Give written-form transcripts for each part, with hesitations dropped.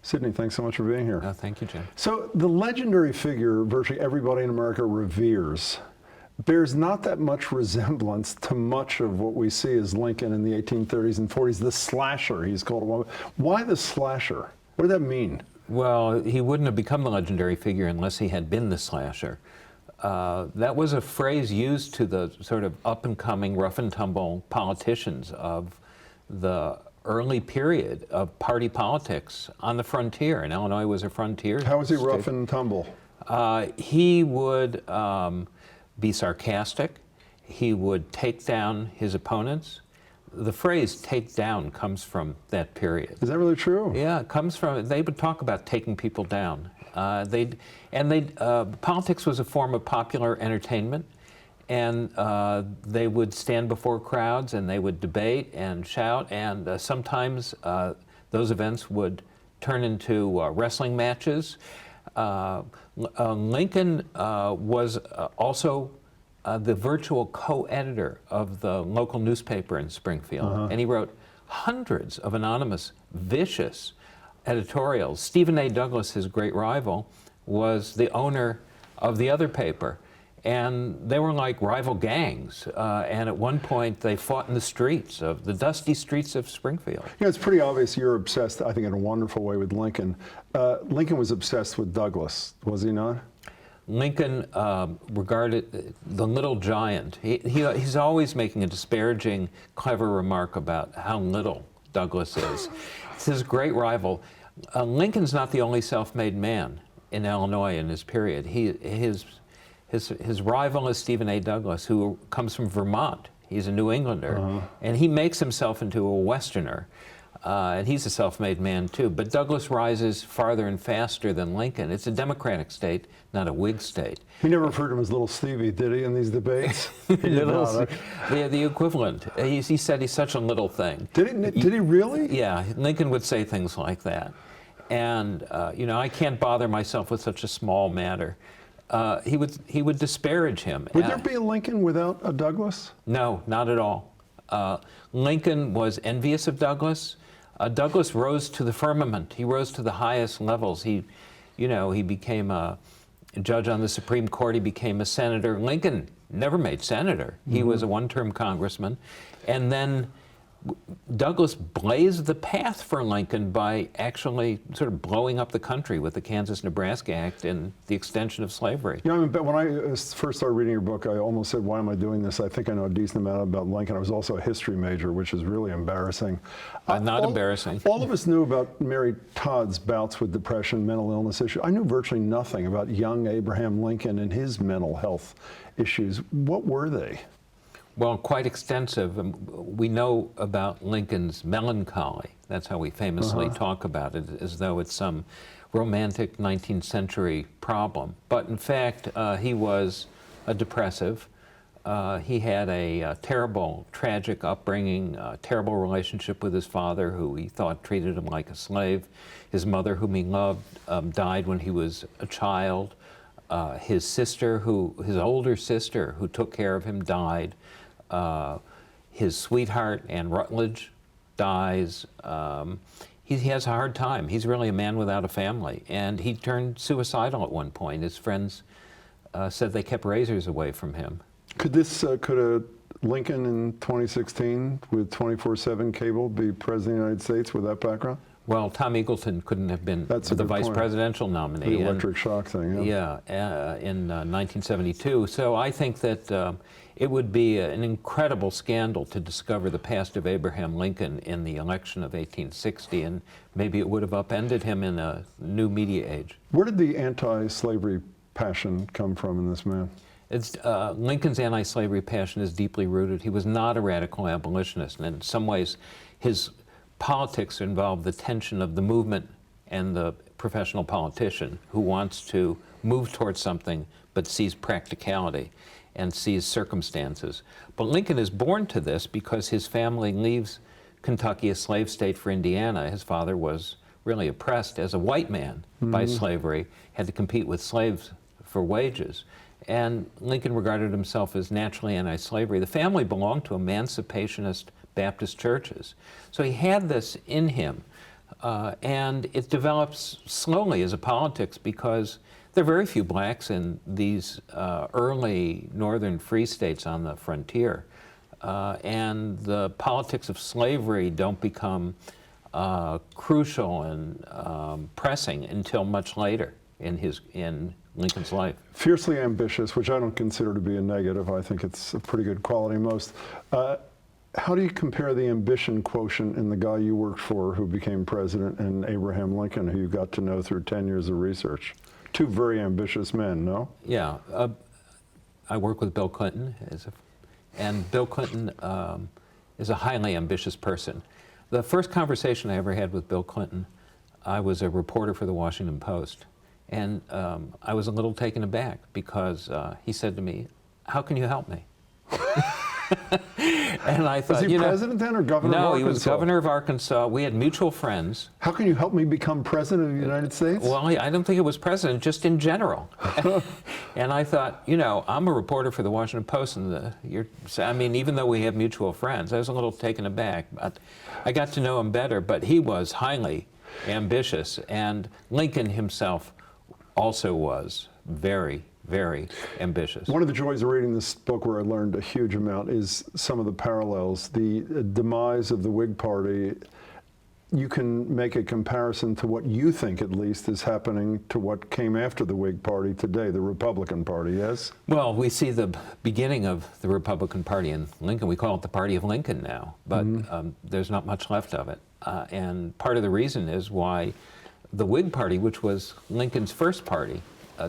Sidney, thanks so much for being here. Thank you, Jim. So the legendary figure virtually everybody in America reveres bears not that much resemblance to much of what we see as Lincoln in the 1830s and 40s, the slasher, he's called. Why the slasher? What did that mean? Well, he wouldn't have become the legendary figure unless he had been the slasher. That was a phrase used to the sort of up-and-coming, rough-and-tumble politicians of the early period of party politics on the frontier, and Illinois was a frontier How was he state. rough and tumble? He would be sarcastic. He would take down his opponents. The phrase "take down" comes from that period. Is that really true? Yeah, it comes from, they would talk about taking people down. Politics was a form of popular entertainment, and they would stand before crowds and they would debate and shout, and sometimes those events would turn into wrestling matches. Lincoln was also the virtual co-editor of the local newspaper in Springfield, and he wrote hundreds of anonymous, vicious editorials. Stephen A. Douglas, his great rival, was the owner of the other paper, and they were like rival gangs, and at one point they fought in the streets of the dusty streets of Springfield. You know, it's pretty obvious you're obsessed, I think in a wonderful way, with Lincoln. Lincoln was obsessed with Douglas, was he not? Lincoln regarded the little giant. He's always making a disparaging, clever remark about how little Douglas is. It's his great rival. Lincoln's not the only self-made man in Illinois in his period. His rival is Stephen A. Douglas, who comes from Vermont. He's a New Englander, and he makes himself into a Westerner. And he's a self-made man too. But Douglas rises farther and faster than Lincoln. It's a Democratic state, not a Whig state. He never referred to him as Little Stevie, did he, in these debates? The equivalent. He said he's such a little thing. Did he really? Yeah, Lincoln would say things like that. And you know, I can't bother myself with such a small matter. He would disparage him. Would there be a Lincoln without a Douglas? No, not at all. Lincoln was envious of Douglas. Douglas rose to the firmament. He rose to the highest levels. He became a judge on the Supreme Court. He became a senator. Lincoln never made senator. He was a one-term congressman. And then Douglas blazed the path for Lincoln by actually sort of blowing up the country with the Kansas-Nebraska Act and the extension of slavery. You know, when I first started reading your book, I almost said, why am I doing this? I think I know a decent amount about Lincoln. I was also a history major, which is really embarrassing. Not embarrassing. All of us knew about Mary Todd's bouts with depression, mental illness issues. I knew virtually nothing about young Abraham Lincoln and his mental health issues. What were they? Well, quite extensive. We know about Lincoln's melancholy. That's how we famously talk about it, as though it's some romantic 19th century problem. But in fact, he was a depressive. He had a terrible, tragic upbringing, a terrible relationship with his father, who he thought treated him like a slave. His mother, whom he loved, died when he was a child. His sister, his older sister, who took care of him, died. His sweetheart, Anne Rutledge, dies. He has a hard time. He's really a man without a family. And he turned suicidal at one point. His friends said they kept razors away from him. Could a Lincoln in 2016 with 24/7 cable be president of the United States with that background? Well, Tom Eagleton couldn't have been the vice presidential nominee. The electric shock thing, yeah. Yeah, in 1972. So I think that it would be an incredible scandal to discover the past of Abraham Lincoln in the election of 1860, and maybe it would have upended him in a new media age. Where did the anti-slavery passion come from in this man? Lincoln's anti-slavery passion is deeply rooted. He was not a radical abolitionist, and in some ways his politics involve the tension of the movement and the professional politician who wants to move towards something but sees practicality and sees circumstances. But Lincoln is born to this because his family leaves Kentucky, a slave state, for Indiana. His father was really oppressed as a white man by slavery, had to compete with slaves for wages. And Lincoln regarded himself as naturally anti-slavery. The family belonged to emancipationist Baptist churches. So he had this in him. And it develops slowly as a politics because there are very few blacks in these early northern free states on the frontier. And the politics of slavery don't become crucial and pressing until much later in Lincoln's life. Fiercely ambitious, which I don't consider to be a negative. I think it's a pretty good quality most. How do you compare the ambition quotient in the guy you worked for who became president and Abraham Lincoln, who you got to know through 10 years of research? Two very ambitious men, no? Yeah. I work with Bill Clinton, and Bill Clinton is a highly ambitious person. The first conversation I ever had with Bill Clinton, I was a reporter for the Washington Post, and I was a little taken aback because he said to me, "How can you help me?" And I thought, was he president then or governor of Arkansas? No, he was governor of Arkansas. We had mutual friends. How can you help me become president of the United States? Well, I don't think it was president, just in general. And I thought, I'm a reporter for the Washington Post, and even though we have mutual friends, I was a little taken aback. But I got to know him better, but he was highly ambitious, and Lincoln himself also was very, very ambitious. One of the joys of reading this book, where I learned a huge amount, is some of the parallels. The demise of the Whig Party, you can make a comparison to what you think, at least, is happening to what came after the Whig Party today, the Republican Party, yes? Well, we see the beginning of the Republican Party in Lincoln. We call it the Party of Lincoln now, but there's not much left of it. And part of the reason is why the Whig Party, which was Lincoln's first party,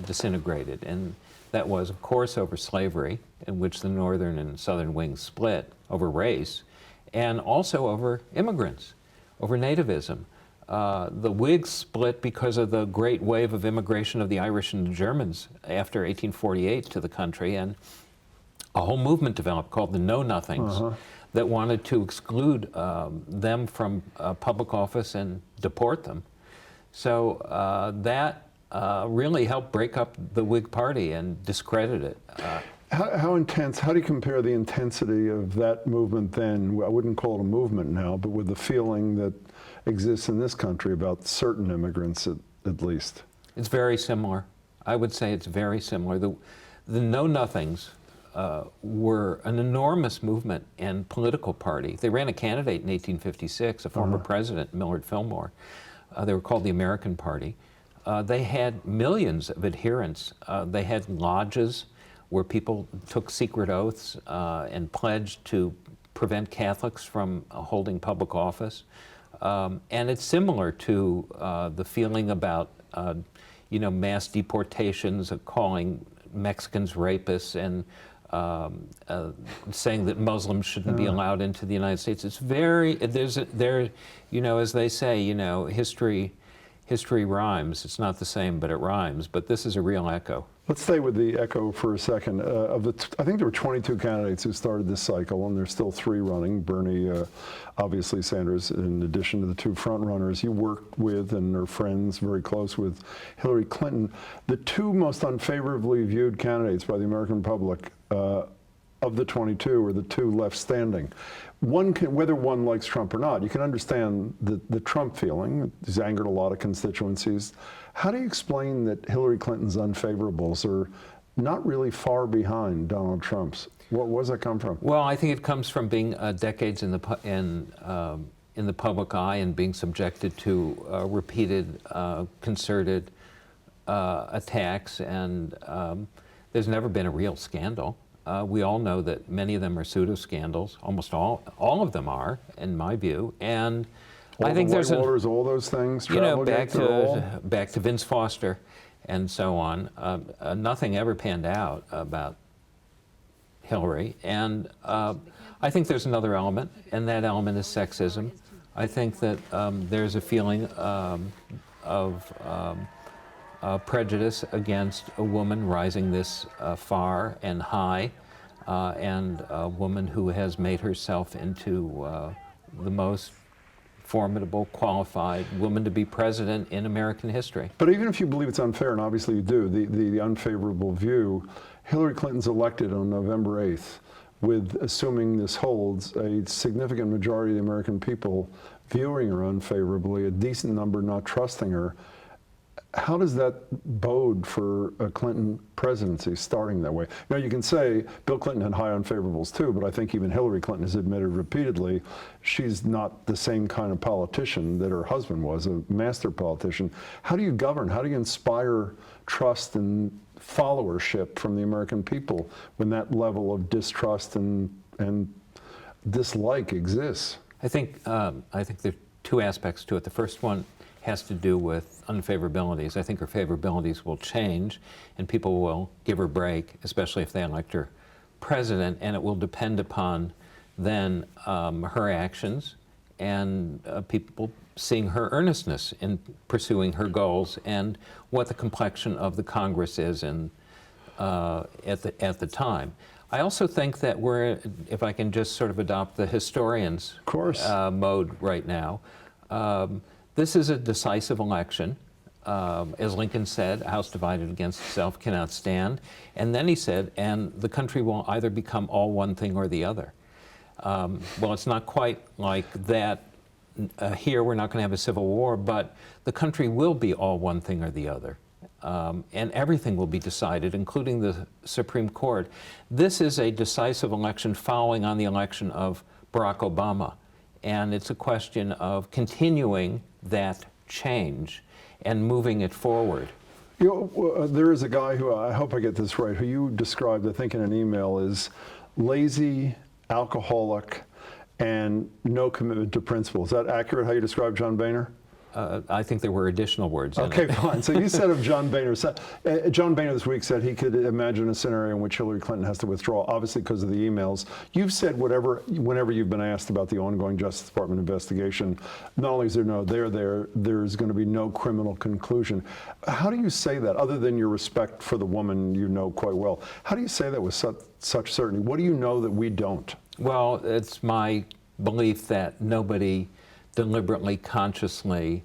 disintegrated, and that was, of course, over slavery, in which the northern and southern wings split, over race, and also over immigrants, over nativism. The Whigs split because of the great wave of immigration of the Irish and the Germans after 1848 to the country, and a whole movement developed called the Know-Nothings that wanted to exclude them from public office and deport them. So that really helped break up the Whig Party and discredit it. How intense, how do you compare the intensity of that movement then? I wouldn't call it a movement now, but with the feeling that exists in this country about certain immigrants at least? It's very similar. I would say it's very similar. The Know-Nothings were an enormous movement and political party. They ran a candidate in 1856, a former president, Millard Fillmore. They were called the American Party. They had millions of adherents. They had lodges where people took secret oaths and pledged to prevent Catholics from holding public office. And it's similar to the feeling about, mass deportations, of calling Mexicans rapists, and saying that Muslims shouldn't be allowed into the United States. It's very, as they say, history rhymes. It's not the same, but it rhymes. But this is a real echo. Let's stay with the echo for a second. I think there were 22 candidates who started this cycle, and there's still 3 running. Bernie, obviously Sanders, in addition to the 2 front runners. You worked with and are friends, very close with Hillary Clinton. The 2 most unfavorably viewed candidates by the American public of the 22 are the 2 left standing. Whether one likes Trump or not, you can understand the Trump feeling. He's angered a lot of constituencies. How do you explain that Hillary Clinton's unfavorables are not really far behind Donald Trump's? Where does that come from? Well, I think it comes from being decades in the public eye and being subjected to repeated concerted attacks, and there's never been a real scandal. We all know that many of them are pseudo-scandals. Almost all of them are, in my view. And all I think there's all those things. Back to Vince Foster, and so on. Nothing ever panned out about Hillary, and I think there's another element, and that element is sexism. I think that there's a feeling of prejudice against a woman rising this far and high, and a woman who has made herself into the most formidable, qualified woman to be president in American history. But even if you believe it's unfair, and obviously you do, the unfavorable view, Hillary Clinton's elected on November 8th with, assuming this holds, a significant majority of the American people viewing her unfavorably, a decent number not trusting her. How does that bode for a Clinton presidency starting that way? Now, you can say Bill Clinton had high unfavorables too, but I think even Hillary Clinton has admitted repeatedly she's not the same kind of politician that her husband was, a master politician. How do you govern? How do you inspire trust and followership from the American people when that level of distrust and dislike exists? I think there are two aspects to it. The first one has to do with unfavorabilities. I think her favorabilities will change and people will give her a break, especially if they elect her president, and it will depend upon then her actions and people seeing her earnestness in pursuing her goals and what the complexion of the Congress is at the time. I also think that we're, if I can just sort of adopt the historian's mode right now, this is a decisive election. As Lincoln said, a house divided against itself cannot stand. And then he said, and the country will either become all one thing or the other. Well, it's not quite like that. Here we're not going to have a civil war, but the country will be all one thing or the other. And everything will be decided, including the Supreme Court. This is a decisive election following on the election of Barack Obama. And it's a question of continuing that change and moving it forward. You know, there is a guy who, I hope I get this right, who you described, I think in an email, as lazy, alcoholic, and no commitment to principle. Is that accurate, how you describe John Boehner? I think there were additional words in Okay, it. fine. So you said of John Boehner, John Boehner this week said he could imagine a scenario in which Hillary Clinton has to withdraw, obviously because of the emails. You've said whenever you've been asked about the ongoing Justice Department investigation, not only is there there's going to be no criminal conclusion. How do you say that, other than your respect for the woman you know quite well? How do you say that with such certainty? What do you know that we don't? Well, it's my belief that nobody deliberately, consciously,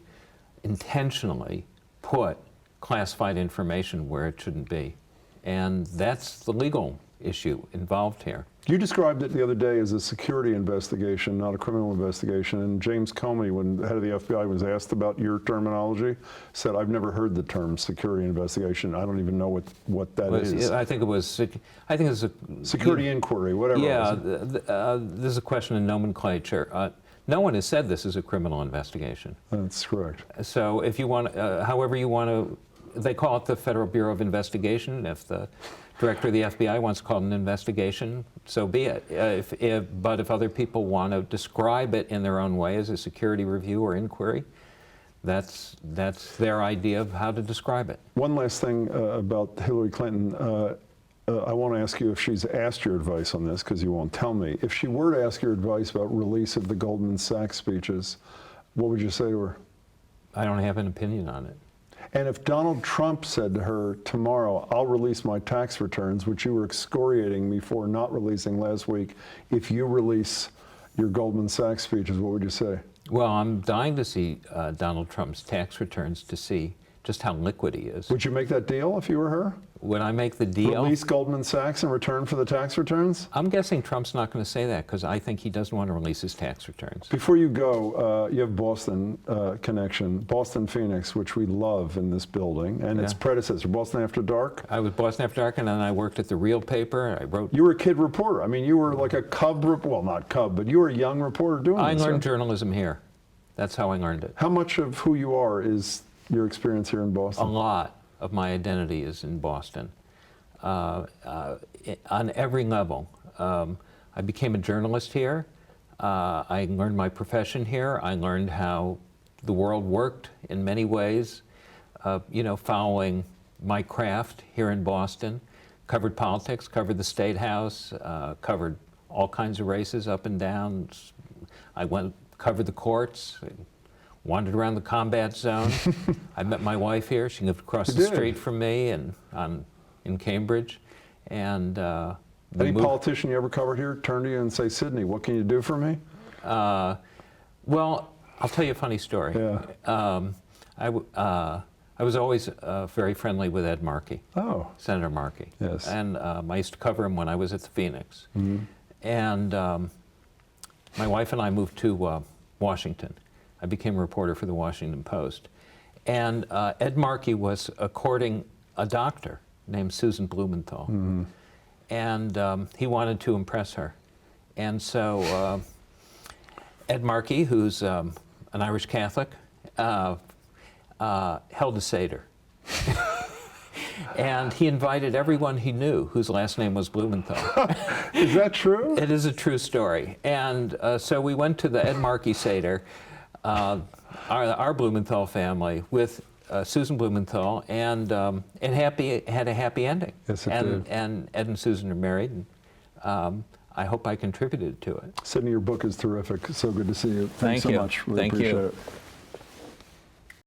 intentionally put classified information where it shouldn't be. And that's the legal issue involved here. You described it the other day as a security investigation, not a criminal investigation. And James Comey, when the head of the FBI was asked about your terminology, said, "I've never heard the term security investigation. I don't even know what that is." I think it was a security inquiry, whatever. Yeah, this is a question of nomenclature. No one has said this is a criminal investigation. That's correct. So if you want, however you want to, they call it the Federal Bureau of Investigation. If the director of the FBI wants to call it an investigation, so be it. But if other people want to describe it in their own way as a security review or inquiry, that's their idea of how to describe it. One last thing about Hillary Clinton. I want to ask you if she's asked your advice on this, because you won't tell me. If she were to ask your advice about release of the Goldman Sachs speeches, what would you say to her? I don't have an opinion on it. And if Donald Trump said to her tomorrow, "I'll release my tax returns," which you were excoriating me for not releasing last week, if you release your Goldman Sachs speeches, what would you say? Well, I'm dying to see Donald Trump's tax returns to see just how liquid he is. Would you make that deal if you were her? Would I make the deal? Release Goldman Sachs in return for the tax returns? I'm guessing Trump's not going to say that because I think he doesn't want to release his tax returns. Before you go, you have Boston connection, Boston Phoenix, which we love in this building, and its predecessor, Boston After Dark. I was Boston After Dark, and then I worked at the Real paper. I wrote. You were a kid reporter. I mean, you were like a cub, well, not cub, but you were a young reporter doing this. I learned journalism here. That's how I learned it. How much of who you are is your experience here in Boston? A lot of my identity is in Boston. On every level. I became a journalist here. I learned my profession here. I learned how the world worked in many ways, following my craft here in Boston. Covered politics, covered the State House, covered all kinds of races up and down. I covered the courts, wandered around the combat zone. I met my wife here. She lived across the street from me in Cambridge. And any politician you ever covered here turn to you and say, "Sidney, what can you do for me?" Well, I'll tell you a funny story. Yeah. I was always very friendly with Ed Markey, Senator Markey. Yes. And I used to cover him when I was at the Phoenix. Mm-hmm. And my wife and I moved to Washington. I became a reporter for the Washington Post. And Ed Markey was courting a doctor named Susan Blumenthal. Mm-hmm. And he wanted to impress her. And so Ed Markey, who's an Irish Catholic, held a Seder. And he invited everyone he knew whose last name was Blumenthal. Is that true? It is a true story. And so we went to the Ed Markey Seder, our Blumenthal family, with Susan Blumenthal, and it had a happy ending. Yes, it and, did. And Ed and Susan are married. And, I hope I contributed to it. Sidney, your book is terrific. So good to see you. Thanks so much. Really Thank appreciate you. it.